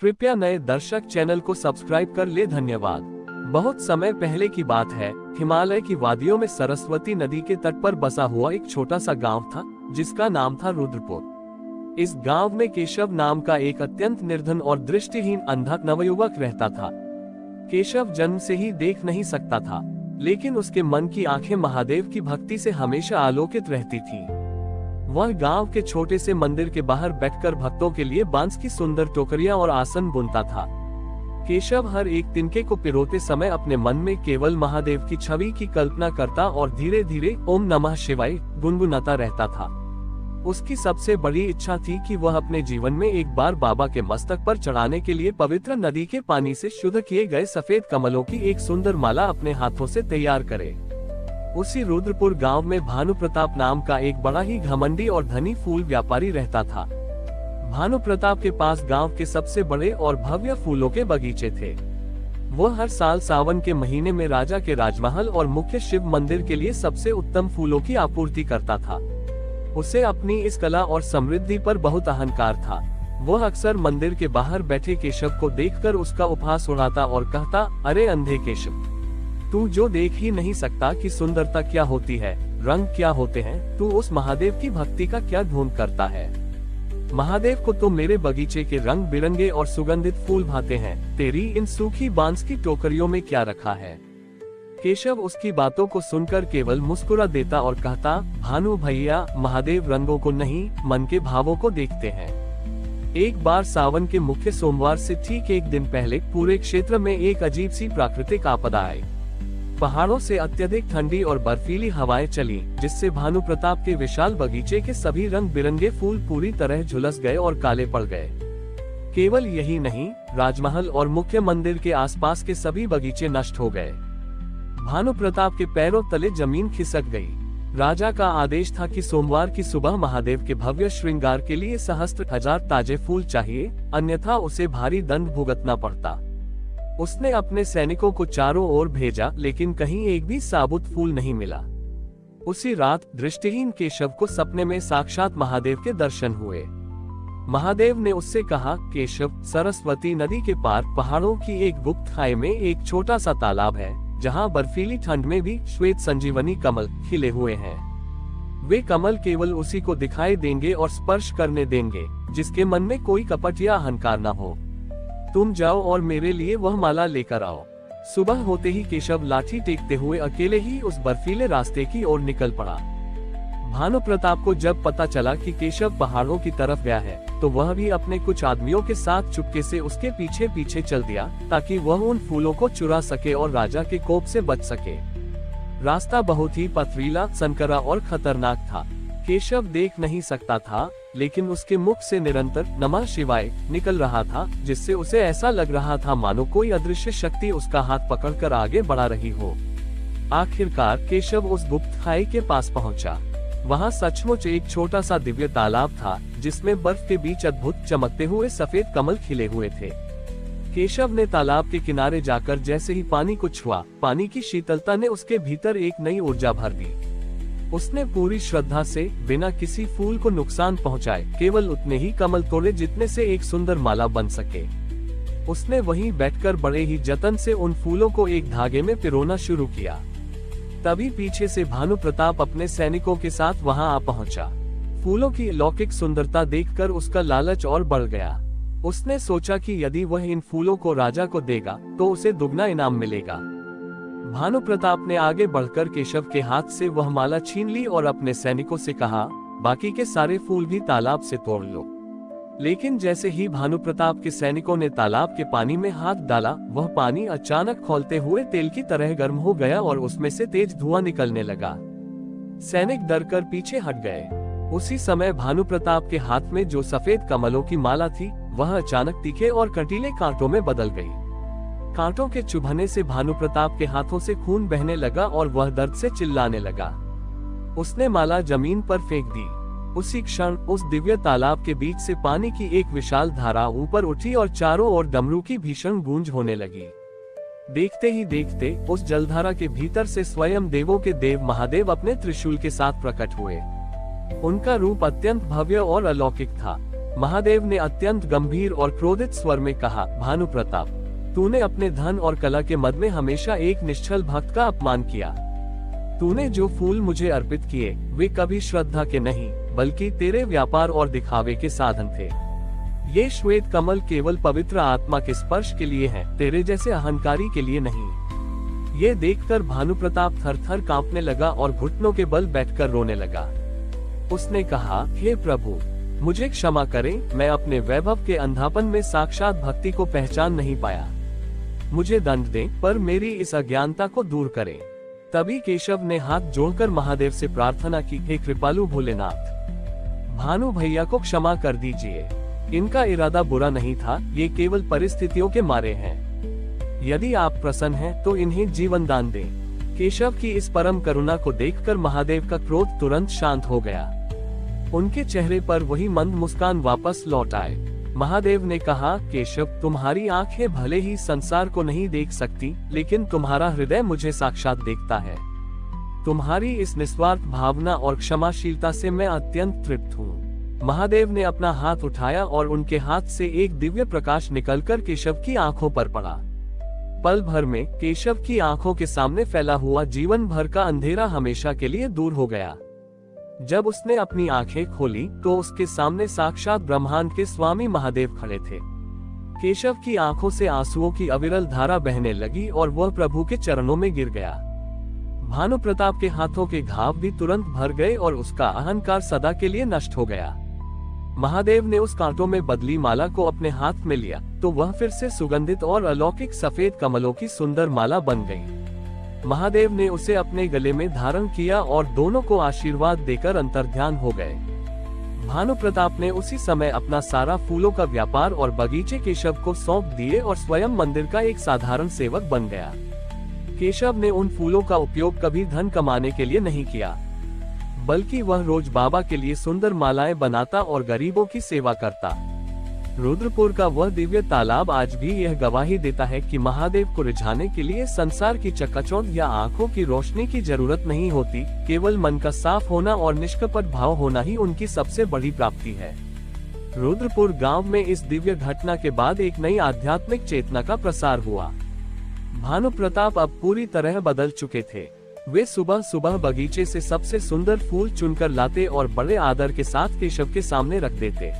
कृपया नए दर्शक चैनल को सब्सक्राइब कर ले। धन्यवाद। बहुत समय पहले की बात है, हिमालय की वादियों में सरस्वती नदी के तट पर बसा हुआ एक छोटा सा गांव था, जिसका नाम था रुद्रपुर। इस गांव में केशव नाम का एक अत्यंत निर्धन और दृष्टिहीन अंधा नवयुवक रहता था। केशव जन्म से ही देख नहीं सकता था, लेकिन उसके मन की आंखें महादेव की भक्ति से हमेशा आलोकित रहती थीं। वह गांव के छोटे से मंदिर के बाहर बैठकर भक्तों के लिए बांस की सुंदर टोकरियां और आसन बुनता था। केशव हर एक तिनके को पिरोते समय अपने मन में केवल महादेव की छवि की कल्पना करता और धीरे धीरे ओम नमः शिवाय गुनगुनाता रहता था। उसकी सबसे बड़ी इच्छा थी कि वह अपने जीवन में एक बार बाबा के मस्तक पर चढ़ाने के लिए पवित्र नदी के पानी से शुद्ध किए गए सफेद कमलों की एक सुंदर माला अपने हाथों से तैयार करे। उसी रुद्रपुर गांव में भानु प्रताप नाम का एक बड़ा ही घमंडी और धनी फूल व्यापारी रहता था। भानु प्रताप के पास गांव के सबसे बड़े और भव्य फूलों के बगीचे थे। वह हर साल सावन के महीने में राजा के राजमहल और मुख्य शिव मंदिर के लिए सबसे उत्तम फूलों की आपूर्ति करता था। उसे अपनी इस कला और समृद्धि पर बहुत अहंकार था। वह अक्सर मंदिर के बाहर बैठे केशव को देखकर उसका उपहास उड़ाता और कहता, अरे अंधे केशव, तू जो देख ही नहीं सकता कि सुंदरता क्या होती है, रंग क्या होते हैं, तू उस महादेव की भक्ति का क्या ढूंढ करता है। महादेव को तो मेरे बगीचे के रंग बिरंगे और सुगंधित फूल भाते हैं, तेरी इन सूखी बांस की टोकरियों में क्या रखा है। केशव उसकी बातों को सुनकर केवल मुस्कुरा देता और कहता, भानु भैया, महादेव रंगों को नहीं, मन के भावों को देखते हैं। एक बार सावन के मुख्य सोमवार से ठीक एक दिन पहले पूरे क्षेत्र में एक अजीब सी प्राकृतिक आपदा आई। पहाड़ों से अत्यधिक ठंडी और बर्फीली हवाएं चली, जिससे भानु प्रताप के विशाल बगीचे के सभी रंग बिरंगे फूल पूरी तरह झुलस गए और काले पड़ गए। केवल यही नहीं, राजमहल और मुख्य मंदिर के आसपास के सभी बगीचे नष्ट हो गए। भानु प्रताप के पैरों तले जमीन खिसक गई। राजा का आदेश था कि सोमवार की सुबह महादेव के भव्य श्रृंगार के लिए सहस्त्र हजार ताजे फूल चाहिए, अन्यथा उसे भारी दंड भुगतना पड़ता। उसने अपने सैनिकों को चारों ओर भेजा, लेकिन कहीं एक भी साबुत फूल नहीं मिला। उसी रात दृष्टिहीन केशव को सपने में साक्षात महादेव के दर्शन हुए। महादेव ने उससे कहा, केशव, सरस्वती नदी के पार पहाड़ों की एक गुप्त खाई में एक छोटा सा तालाब है, जहाँ बर्फीली ठंड में भी श्वेत संजीवनी कमल खिले हुए हैं। वे कमल केवल उसी को दिखाई देंगे और स्पर्श करने देंगे जिसके मन में कोई कपट या अहंकार न हो। तुम जाओ और मेरे लिए वह माला लेकर आओ। सुबह होते ही केशव लाठी टेकते हुए अकेले ही उस बर्फीले रास्ते की ओर निकल पड़ा। भानु प्रताप को जब पता चला कि केशव पहाड़ों की तरफ गया है, तो वह भी अपने कुछ आदमियों के साथ चुपके से उसके पीछे पीछे चल दिया, ताकि वह उन फूलों को चुरा सके और राजा के कोप से बच सके। रास्ता बहुत ही पथरीला, संकरा और खतरनाक था। केशव देख नहीं सकता था, लेकिन उसके मुख से निरंतर नमः शिवाय निकल रहा था, जिससे उसे ऐसा लग रहा था मानो कोई अदृश्य शक्ति उसका हाथ पकड़कर आगे बढ़ा रही हो। आखिरकार केशव उस गुप्त खाई के पास पहुंचा। वहां सचमुच एक छोटा सा दिव्य तालाब था, जिसमें बर्फ के बीच अद्भुत चमकते हुए सफेद कमल खिले हुए थे। केशव ने तालाब के किनारे जाकर जैसे ही पानी को छुआ, पानी की शीतलता ने उसके भीतर एक नई ऊर्जा भर दी। उसने पूरी श्रद्धा से, बिना किसी फूल को नुकसान पहुंचाए, केवल उतने ही कमल तोड़े जितने से एक सुंदर माला बन सके। उसने वहीं बैठकर बड़े ही जतन से उन फूलों को एक धागे में पिरोना शुरू किया। तभी पीछे से भानु प्रताप अपने सैनिकों के साथ वहां आ पहुंचा। फूलों की अलौकिक सुंदरता देखकर उसका लालच और बढ़ गया। उसने सोचा कि यदि वह इन फूलों को राजा को देगा, तो उसे दुगना इनाम मिलेगा। भानु प्रताप ने आगे बढ़कर केशव के हाथ से वह माला छीन ली और अपने सैनिकों से कहा, बाकी के सारे फूल भी तालाब से तोड़ लो। लेकिन जैसे ही भानु प्रताप के सैनिकों ने तालाब के पानी में हाथ डाला, वह पानी अचानक खौलते हुए तेल की तरह गर्म हो गया और उसमें से तेज धुआं निकलने लगा। सैनिक डरकर पीछे हट गए। उसी समय भानु प्रताप के हाथ में जो सफेद कमलों की माला थी, वह अचानक तीखे और कंटीले कांटों में बदल गई। कांटों के चुभने से भानु प्रताप के हाथों से खून बहने लगा और वह दर्द से चिल्लाने लगा। उसने माला जमीन पर फेंक दी। उसी क्षण उस दिव्य तालाब के बीच से पानी की एक विशाल धारा ऊपर उठी और चारों ओर डमरू की भीषण गूंज होने लगी। देखते ही देखते उस जलधारा के भीतर से स्वयं देवों के देव महादेव अपने त्रिशूल के साथ प्रकट हुए। उनका रूप अत्यंत भव्य और अलौकिक था। महादेव ने अत्यंत गंभीर और क्रोधित स्वर में कहा, भानु प्रताप, तूने अपने धन और कला के मद में हमेशा एक निश्चल भक्त का अपमान किया। तूने जो फूल मुझे अर्पित किए वे कभी श्रद्धा के नहीं बल्कि तेरे व्यापार और दिखावे के साधन थे। ये श्वेत कमल केवल पवित्र आत्मा के स्पर्श के लिए है, तेरे जैसे अहंकारी के लिए नहीं। ये देखकर भानु प्रताप थर-थर कांपने लगा और घुटनों के बल बैठकर रोने लगा। उसने कहा, हे प्रभु, मुझे क्षमा करें, मैं अपने वैभव के अंधापन में साक्षात भक्ति को पहचान नहीं पाया। मुझे दंड दें, पर मेरी इस अज्ञानता को दूर करें। तभी केशव ने हाथ जोड़कर महादेव से प्रार्थना की, हे कृपालु भोलेनाथ, भानु भैया को क्षमा कर दीजिए। इनका इरादा बुरा नहीं था, ये केवल परिस्थितियों के मारे हैं। यदि आप प्रसन्न हैं तो इन्हें जीवन दान दें। केशव की इस परम करुणा को देखकर महादेव का क्रोध तुरंत शांत हो गया। उनके चेहरे पर वही मंद मुस्कान वापस लौट आए। महादेव ने कहा, केशव, तुम्हारी आंखें भले ही संसार को नहीं देख सकती, लेकिन तुम्हारा हृदय मुझे साक्षात देखता है। तुम्हारी इस निस्वार्थ भावना और क्षमाशीलता से मैं अत्यंत तृप्त हूँ। महादेव ने अपना हाथ उठाया और उनके हाथ से एक दिव्य प्रकाश निकलकर केशव की आंखों पर पड़ा। पल भर में केशव की आंखों के सामने फैला हुआ जीवन भर का अंधेरा हमेशा के लिए दूर हो गया। जब उसने अपनी आंखें खोली तो उसके सामने साक्षात ब्रह्मांड के स्वामी महादेव खड़े थे। केशव की आंखों से आंसुओं की अविरल धारा बहने लगी और वह प्रभु के चरणों में गिर गया। भानु प्रताप के हाथों के घाव भी तुरंत भर गए और उसका अहंकार सदा के लिए नष्ट हो गया। महादेव ने उस कांटों में बदली माला को अपने हाथ में लिया तो वह फिर से सुगंधित और अलौकिक सफेद कमलों की सुंदर माला बन गई। महादेव ने उसे अपने गले में धारण किया और दोनों को आशीर्वाद देकर अंतर्ध्यान हो गए। भानु प्रताप ने उसी समय अपना सारा फूलों का व्यापार और बगीचे केशव को सौंप दिए और स्वयं मंदिर का एक साधारण सेवक बन गया। केशव ने उन फूलों का उपयोग कभी धन कमाने के लिए नहीं किया, बल्कि वह रोज बाबा के लिए सुंदर मालाएं बनाता और गरीबों की सेवा करता। रुद्रपुर का वह दिव्य तालाब आज भी यह गवाही देता है कि महादेव को रिझाने के लिए संसार की चकाचौंध या आंखों की रोशनी की जरूरत नहीं होती, केवल मन का साफ होना और निष्कपट भाव होना ही उनकी सबसे बड़ी प्राप्ति है। रुद्रपुर गांव में इस दिव्य घटना के बाद एक नई आध्यात्मिक चेतना का प्रसार हुआ। भानु प्रताप अब पूरी तरह बदल चुके थे। वे सुबह सुबह बगीचे से सबसे सुंदर फूल चुनकर लाते और बड़े आदर के साथ केशव के सामने रख देते।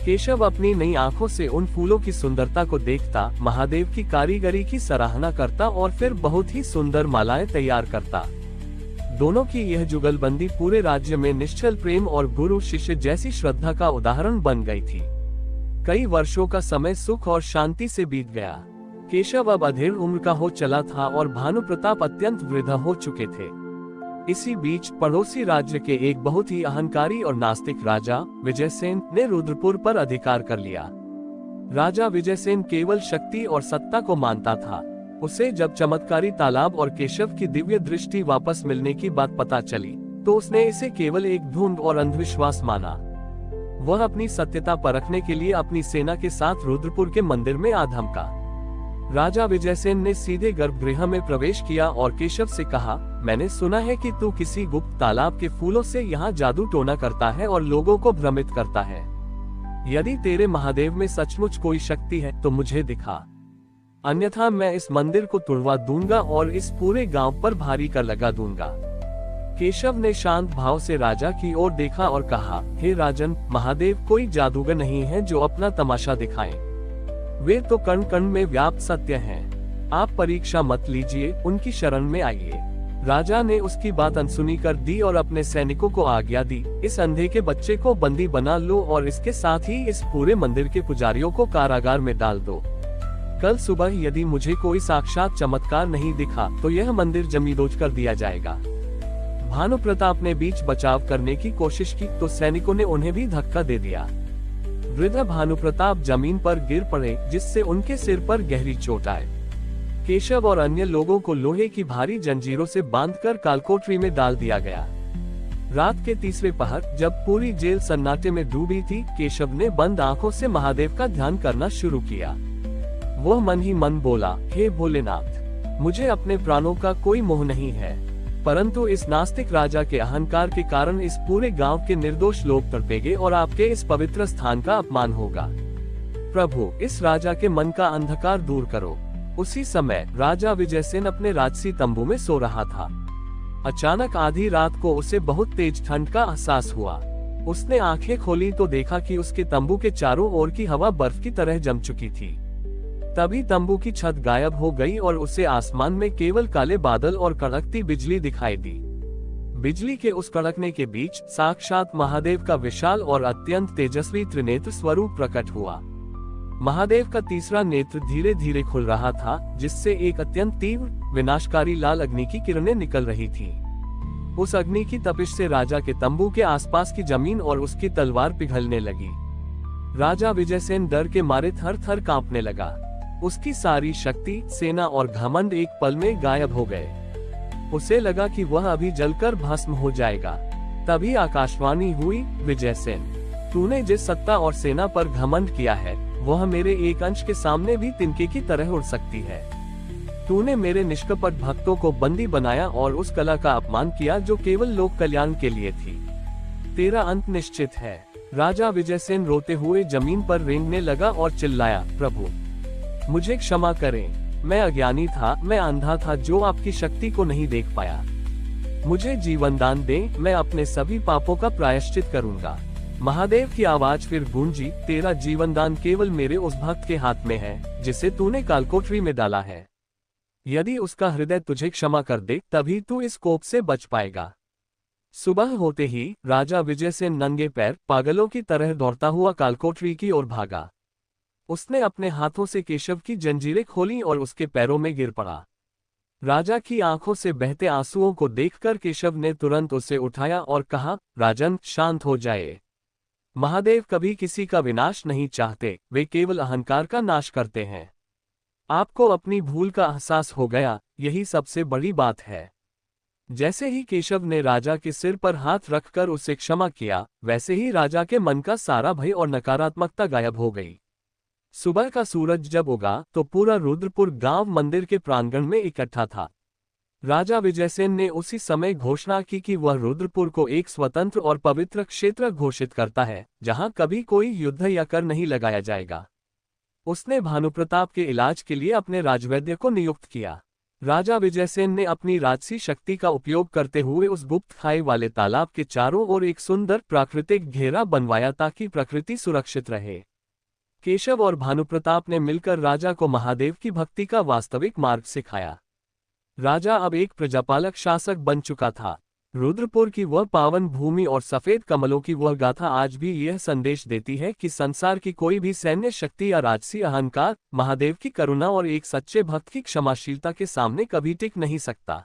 केशव अपनी नई आंखों से उन फूलों की सुंदरता को देखता, महादेव की कारीगरी की सराहना करता और फिर बहुत ही सुंदर मालाएं तैयार करता। दोनों की यह जुगलबंदी पूरे राज्य में निश्चल प्रेम और गुरु शिष्य जैसी श्रद्धा का उदाहरण बन गई थी। कई वर्षों का समय सुख और शांति से बीत गया। केशव अब अधेड़ उम्र का हो चला था और भानु प्रताप अत्यंत वृद्ध हो चुके थे। इसी बीच पड़ोसी राज्य के एक बहुत ही अहंकारी और नास्तिक राजा विजयसेन ने रुद्रपुर पर अधिकार कर लिया। राजा विजयसेन केवल शक्ति और सत्ता को मानता था। उसे जब चमत्कारी तालाब और केशव की दिव्य दृष्टि वापस मिलने की बात पता चली तो उसने इसे केवल एक धुंध और अंधविश्वास माना। वह अपनी सत्यता परखने के लिए अपनी सेना के साथ रुद्रपुर के मंदिर में आ धमका। राजा विजयसेन ने सीधे गर्भगृह में प्रवेश किया और केशव से कहा, मैंने सुना है कि तू किसी गुप्त तालाब के फूलों से यहाँ जादू टोना करता है और लोगों को भ्रमित करता है। यदि तेरे महादेव में सचमुच कोई शक्ति है तो मुझे दिखा, अन्यथा मैं इस मंदिर को तुड़वा दूंगा और इस पूरे गांव पर भारी कर लगा दूंगा। केशव ने शांत भाव से राजा की ओर देखा और कहा, हे राजन, महादेव कोई जादूगर नहीं है जो अपना तमाशा दिखाएं। वे तो कण कण में व्याप्त सत्य हैं। आप परीक्षा मत लीजिए, उनकी शरण में आइए। राजा ने उसकी बात अनसुनी कर दी और अपने सैनिकों को आज्ञा दी, इस अंधे के बच्चे को बंदी बना लो और इसके साथ ही इस पूरे मंदिर के पुजारियों को कारागार में डाल दो। कल सुबह यदि मुझे कोई साक्षात चमत्कार नहीं दिखा तो यह मंदिर जमींदोज कर दिया जाएगा। भानु प्रताप ने बीच बचाव करने की कोशिश की तो सैनिकों ने उन्हें भी धक्का दे दिया। वृद्ध भानु प्रताप जमीन पर गिर पड़े, जिससे उनके सिर पर गहरी चोट आई। केशव और अन्य लोगों को लोहे की भारी जंजीरों से बांधकर कालकोठरी में डाल दिया गया। रात के तीसरे पहर जब पूरी जेल सन्नाटे में डूबी थी, केशव ने बंद आंखों से महादेव का ध्यान करना शुरू किया। वह मन ही मन बोला, हे भोलेनाथ, मुझे अपने प्राणों का कोई मोह नहीं है, परंतु इस नास्तिक राजा के अहंकार के कारण इस पूरे गांव के निर्दोष लोग तड़पेंगे और आपके इस पवित्र स्थान का अपमान होगा। प्रभु, इस राजा के मन का अंधकार दूर करो। उसी समय राजा विजयसेन अपने राजसी तंबू में सो रहा था। अचानक आधी रात को उसे बहुत तेज ठंड का एहसास हुआ। उसने आंखें खोली तो देखा कि उसके तंबू के चारों ओर की हवा बर्फ की तरह जम चुकी थी। तभी तंबू की छत गायब हो गई और उसे आसमान में केवल काले बादल और कड़कती बिजली दिखाई दी। बिजली के उस कड़कने के बीच साक्षात महादेव का विशाल और अत्यंत तेजस्वी त्रिनेत्र स्वरूप प्रकट हुआ। महादेव का तीसरा नेत्र धीरे धीरे खुल रहा था, जिससे एक अत्यंत तीव्र विनाशकारी लाल अग्नि की किरणें निकल रही थीं। उस अग्नि की तपिश से राजा के तंबू के आसपास की जमीन और उसकी तलवार पिघलने लगी। राजा विजयसेन डर के मारे थर थर कांपने लगा। उसकी सारी शक्ति, सेना और घमंड एक पल में गायब हो गए। उसे लगा कि वह अभी जलकर भस्म हो जाएगा। तभी आकाशवाणी हुई, विजयसेन, तूने जिस सत्ता और सेना पर घमंड किया है वह मेरे एक अंश के सामने भी तिनके की तरह उड़ सकती है। तूने मेरे निष्कपट भक्तों को बंदी बनाया और उस कला का अपमान किया जो केवल लोक कल्याण के लिए थी। तेरा अंत निश्चित है। राजा विजयसेन रोते हुए जमीन पर रेंगने लगा और चिल्लाया, प्रभु, मुझे क्षमा करें। मैं अज्ञानी था, मैं अंधा था जो आपकी शक्ति को नहीं देख पाया। मुझे जीवन दान दें, मैं अपने सभी पापों का प्रायश्चित करूंगा। महादेव की आवाज फिर गूंजी, तेरा जीवन दान केवल मेरे उस भक्त के हाथ में है जिसे तूने कालकोठरी में डाला है। यदि उसका हृदय तुझे क्षमा कर दे तभी तू इस कोप से बच पाएगा। सुबह होते ही राजा विजयसेन नंगे पैर पागलों की तरह दौड़ता हुआ कालकोठरी की ओर भागा। उसने अपने हाथों से केशव की जंजीरें खोली और उसके पैरों में गिर पड़ा। राजा की आंखों से बहते आंसुओं को देखकर केशव ने तुरंत उसे उठाया और कहा, राजन, शांत हो जाए। महादेव कभी किसी का विनाश नहीं चाहते, वे केवल अहंकार का नाश करते हैं। आपको अपनी भूल का एहसास हो गया, यही सबसे बड़ी बात है। जैसे ही केशव ने राजा के सिर पर हाथ रखकर उसे क्षमा किया, वैसे ही राजा के मन का सारा भय और नकारात्मकता गायब हो गई। सुबह का सूरज जब उगा तो पूरा रुद्रपुर गांव मंदिर के प्रांगण में इकट्ठा था। राजा विजयसेन ने उसी समय घोषणा की कि वह रुद्रपुर को एक स्वतंत्र और पवित्र क्षेत्र घोषित करता है, जहां कभी कोई युद्ध या कर नहीं लगाया जाएगा। उसने भानुप्रताप के इलाज के लिए अपने राजवैद्य को नियुक्त किया। राजा विजयसेन ने अपनी राजसी शक्ति का उपयोग करते हुए उस गुप्त खाई वाले तालाब के चारों ओर एक सुंदर प्राकृतिक घेरा बनवाया ताकि प्रकृति सुरक्षित रहे। केशव और भानुप्रताप ने मिलकर राजा को महादेव की भक्ति का वास्तविक मार्ग सिखाया। राजा अब एक प्रजापालक शासक बन चुका था। रुद्रपुर की वह पावन भूमि और सफेद कमलों की वह गाथा आज भी यह संदेश देती है कि संसार की कोई भी सैन्य शक्ति या राजसी अहंकार महादेव की करुणा और एक सच्चे भक्त की क्षमाशीलता के सामने कभी टिक नहीं सकता।